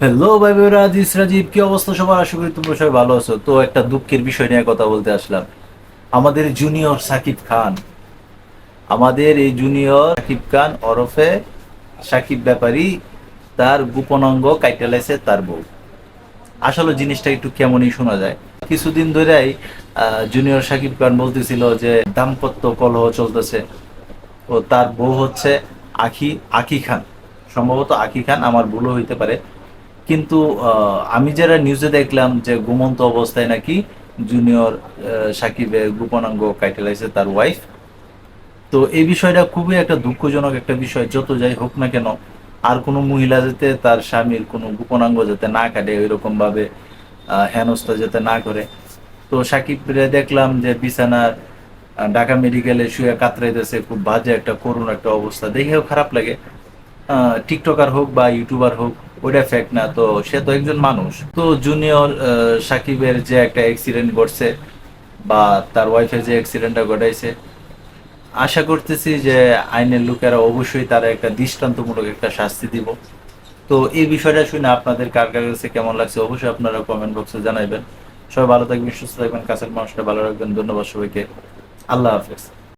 Hello ভাই ভাই, রাজিস রাজীব, কি অবস্থা সবার? আশা করি তোমরা সবাই ভালো আছো। তো একটা দুঃখের বিষয় নিয়ে কথা বলতে আসলাম। আমাদের জুনিয়র সাকিব খান, আমাদের এই জুনিয়র সাকিব খান ওরফে সাকিব ব্যাপারী, তার গোপনাঙ্গ কাইটা লাইছে তার বউ। আসলে জিনিসটা একটু কেমনই শোনা যায়। কিছুদিন ধরেই জুনিয়র সাকিব খান বলতেছিল যে দাম্পত্য কলহ চলতেছে। ও তার বউ হচ্ছে আখি আকি খান, সম্ভবত আকি খান, আমার ভুলও হইতে পারে। কিন্তু আমি যারা নিউজে দেখলাম যে ঘুমন্ত অবস্থায় নাকি জুনিয়র সাকিবের গোপনাঙ্গ কাইটেলাইছে তার ওয়াইফ। তো এই বিষয়টা খুবই একটা দুঃখজনক একটা বিষয়। যত যাই হোক না কেন, আর কোনো মহিলা যাতে তার স্বামীর কোনো গোপনাঙ্গ যাতে না কাটে, ওইরকম ভাবে হেনস্থা যাতে না করে। তো সাকিবরে দেখলাম যে বিছানার ঢাকা মেডিকেলে শুয়ে কাতরাইতেছে, খুব বাজে একটা করুণ একটা অবস্থা, দেখেও খারাপ লাগে। টিকটকার হোক বা ইউটিউবার হোক, ওইটা ফ্যাক্ট না, তো সে তো একজন মানুষ। তো জুনিয়র সাকিবের যে একটা অ্যাক্সিডেন্ট ঘটছে বা তার ওয়াইফের যে অ্যাক্সিডেন্টটা ঘটাইছে, আশা করতেছি যে আইনের লোকেরা অবশ্যই তারা একটা দৃষ্টান্তমূলক একটা শাস্তি দিব। তো এই বিষয়টা শুনে আপনাদের কার কার কাছে কেমন লাগছে অবশ্যই আপনারা কমেন্ট বক্সে জানাবেন। সবাই ভালো থাকবেন, সুস্থ থাকবেন, কাছের মানুষটা ভালো রাখবেন। ধন্যবাদ সবাইকে। আল্লাহ হাফেজ।